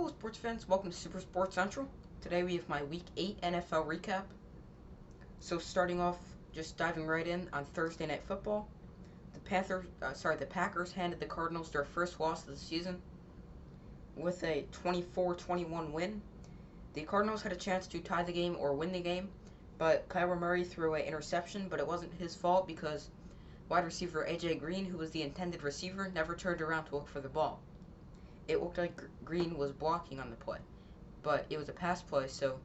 Hello, sports fans. Welcome to Super Sports Central. Today we have my Week 8 NFL recap. So starting off, just diving right in on Thursday Night Football, the Packers handed the Cardinals their first loss of the season with a 24-21 win. The Cardinals had a chance to tie the game or win the game, but Kyler Murray threw an interception, but it wasn't his fault because wide receiver A.J. Green, who was the intended receiver, never turned around to look for the ball. It looked like Green was blocking on the play, but it was a pass play, so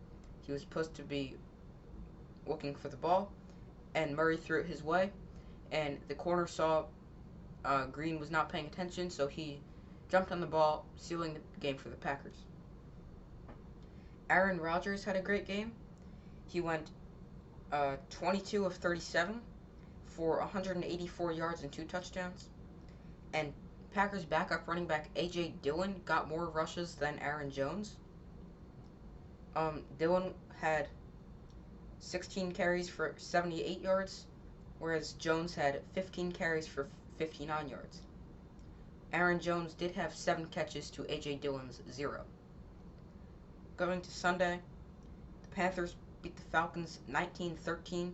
he was supposed to be looking for the ball, and Murray threw it his way, and the corner saw Green was not paying attention, so he jumped on the ball, sealing the game for the Packers. Aaron Rodgers had a great game. He went 22 of 37 for 184 yards and 2 touchdowns, and Packers backup running back A.J. Dillon got more rushes than Aaron Jones. Dillon had 16 carries for 78 yards, whereas Jones had 15 carries for 59 yards. Aaron Jones did have 7 catches to A.J. Dillon's 0. Going to Sunday, the Panthers beat the Falcons 19-13.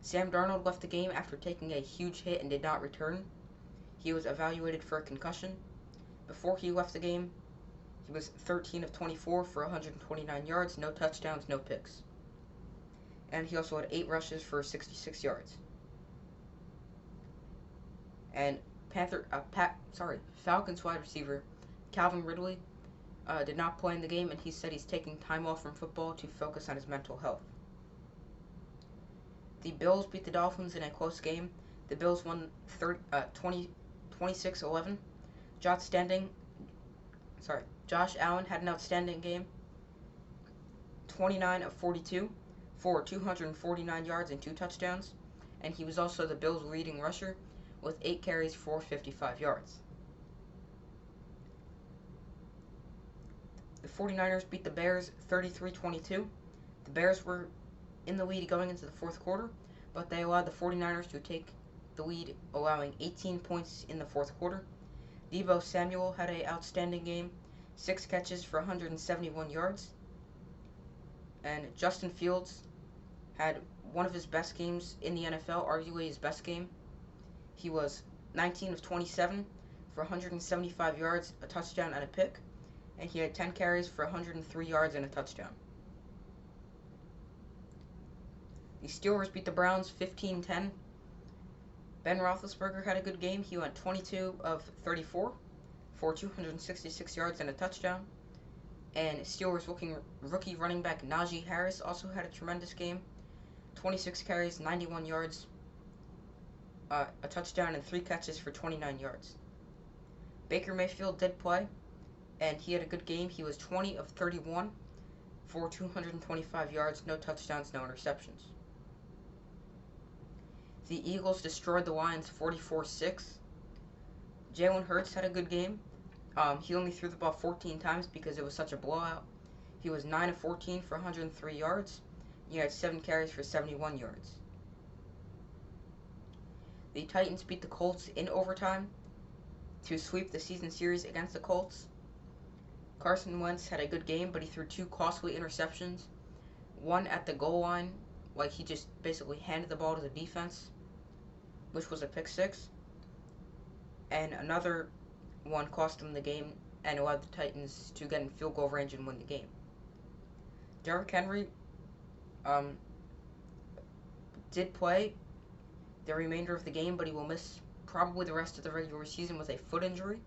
Sam Darnold left the game after taking a huge hit and did not return. He was evaluated for a concussion. Before he left the game, he was 13 of 24 for 129 yards, no touchdowns, no picks. And he also had 8 rushes for 66 yards. And Falcons wide receiver Calvin Ridley did not play in the game, and he said he's taking time off from football to focus on his mental health. The Bills beat the Dolphins in a close game. The Bills won 26-11. Josh Allen had an outstanding game. 29 of 42 for 249 yards and 2 touchdowns. And he was also the Bills' leading rusher with 8 carries for 55 yards. The 49ers beat the Bears 33-22. The Bears were in the lead going into the fourth quarter, but they allowed the 49ers to take the lead, allowing 18 points in the fourth quarter. Deebo Samuel had an outstanding game, 6 catches for 171 yards. And Justin Fields had one of his best games in the NFL, arguably his best game. He was 19 of 27 for 175 yards, a touchdown, and a pick. And he had 10 carries for 103 yards and a touchdown. The Steelers beat the Browns 15-10. Ben Roethlisberger had a good game. He went 22 of 34 for 266 yards and a touchdown. And Steelers rookie running back Najee Harris also had a tremendous game. 26 carries, 91 yards, a touchdown, and 3 catches for 29 yards. Baker Mayfield did play, and he had a good game. He was 20 of 31 for 225 yards, no touchdowns, no interceptions. The Eagles destroyed the Lions 44-6. Jalen Hurts had a good game. He only threw the ball 14 times because it was such a blowout. He was 9 of 14 for 103 yards. He had 7 carries for 71 yards. The Titans beat the Colts in overtime to sweep the season series against the Colts. Carson Wentz had a good game, but he threw 2 costly interceptions. One at the goal line, like he just basically handed the ball to the defense, which was a pick 6. And another one cost him the game and allowed the Titans to get in field goal range and win the game. Derrick Henry did play the remainder of the game, but he will miss probably the rest of the regular season with a foot injury.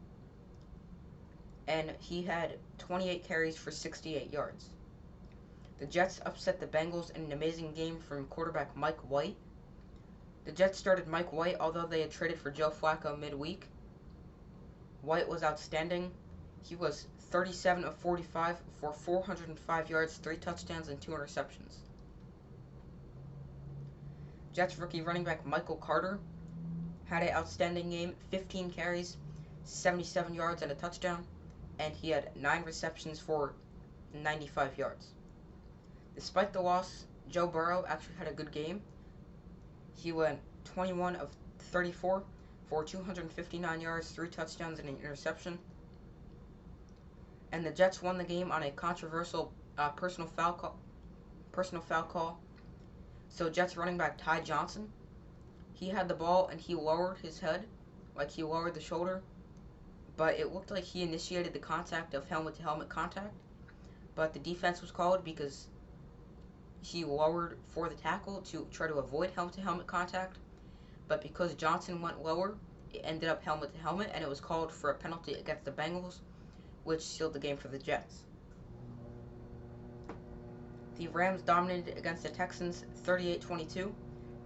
And he had 28 carries for 68 yards. The Jets upset the Bengals in an amazing game from quarterback Mike White. The Jets started Mike White, although they had traded for Joe Flacco midweek. White was outstanding. He was 37 of 45 for 405 yards, 3 touchdowns, and 2 interceptions. Jets rookie running back Michael Carter had an outstanding game, 15 carries, 77 yards, and a touchdown, and he had 9 receptions for 95 yards. Despite the loss, Joe Burrow actually had a good game. He went 21 of 34 for 259 yards, 3 touchdowns, and an interception. and the Jets won the game on a controversial personal foul call. So Jets running back Ty Johnson, he had the ball and he lowered his head, like he lowered the shoulder, but it looked like he initiated the contact of helmet-to-helmet contact, but the defense was called because he lowered for the tackle to try to avoid helmet-to-helmet contact, but because Johnson went lower, it ended up helmet-to-helmet, and it was called for a penalty against the Bengals, which sealed the game for the Jets. The Rams dominated against the Texans 38-22.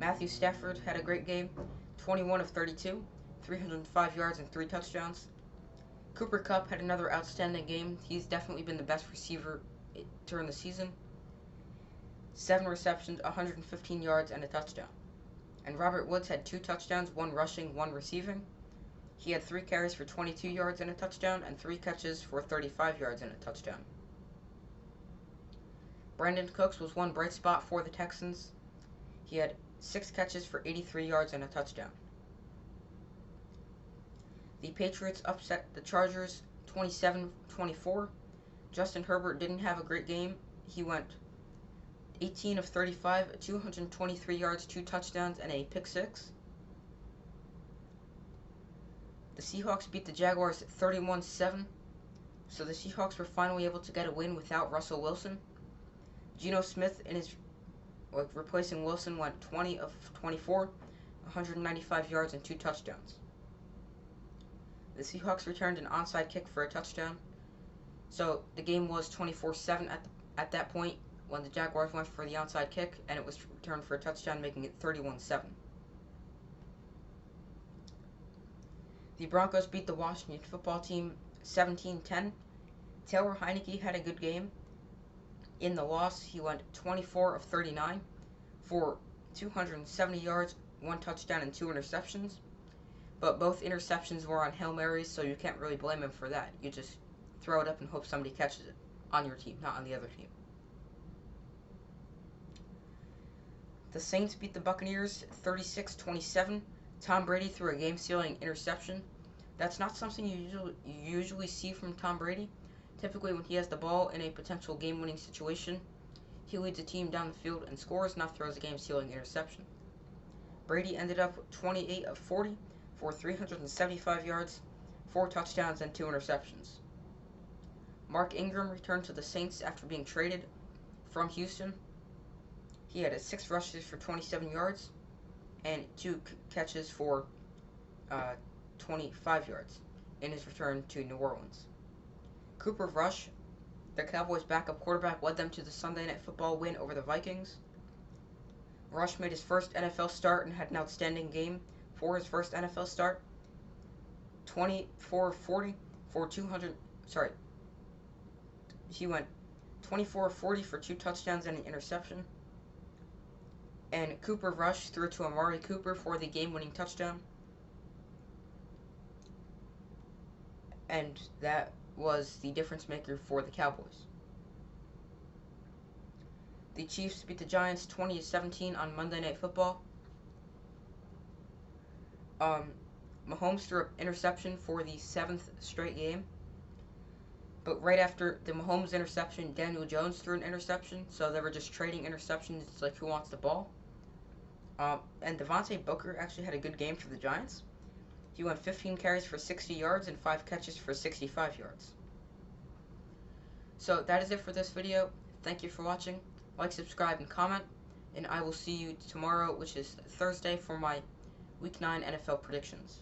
Matthew Stafford had a great game, 21 of 32, 305 yards and 3 touchdowns. Cooper Kupp had another outstanding game. He's definitely been the best receiver during the season. 7 receptions, 115 yards, and a touchdown. And Robert Woods had 2 touchdowns, 1 rushing, 1 receiving. He had 3 carries for 22 yards and a touchdown, and 3 catches for 35 yards and a touchdown. Brandon Cooks was one bright spot for the Texans. He had 6 catches for 83 yards and a touchdown. The Patriots upset the Chargers 27-24. Justin Herbert didn't have a great game. He went 18 of 35, 223 yards, 2 touchdowns, and a pick 6. The Seahawks beat the Jaguars 31-7. So the Seahawks were finally able to get a win without Russell Wilson. Geno Smith, replacing Wilson, went 20 of 24, 195 yards, and 2 touchdowns. The Seahawks returned an onside kick for a touchdown. So the game was 24-7 at that point when the Jaguars went for the onside kick, and it was returned for a touchdown, making it 31-7. The Broncos beat the Washington football team 17-10. Taylor Heinicke had a good game. In the loss, he went 24 of 39 for 270 yards, 1 touchdown, and 2 interceptions. But both interceptions were on Hail Marys, so you can't really blame him for that. You just throw it up and hope somebody catches it on your team, not on the other team. The Saints beat the Buccaneers 36-27. Tom Brady threw a game-sealing interception. That's not something you usually see from Tom Brady. Typically, when he has the ball in a potential game-winning situation, he leads a team down the field and scores, not throws a game-sealing interception. Brady ended up 28 of 40 for 375 yards, 4 touchdowns, and 2 interceptions. Mark Ingram returned to the Saints after being traded from Houston. He had 6 rushes for 27 yards and 2 catches for 25 yards in his return to New Orleans. Cooper Rush, the Cowboys' backup quarterback, led them to the Sunday Night Football win over the Vikings. Rush made his first NFL start and had an outstanding game for his first NFL start. 24-40 for 200. He went 24-40 for 2 touchdowns and an interception. And Cooper Rush threw to Amari Cooper for the game-winning touchdown. And that was the difference maker for the Cowboys. The Chiefs beat the Giants 20-17 on Monday Night Football. Mahomes threw an interception for the 7th straight game. But right after the Mahomes interception, Daniel Jones threw an interception. So they were just trading interceptions. It's like who wants the ball. And Devontae Booker actually had a good game for the Giants. He went 15 carries for 60 yards and 5 catches for 65 yards. So that is it for this video. Thank you for watching. Like, subscribe, and comment. And I will see you tomorrow, which is Thursday, for my Week 9 NFL predictions.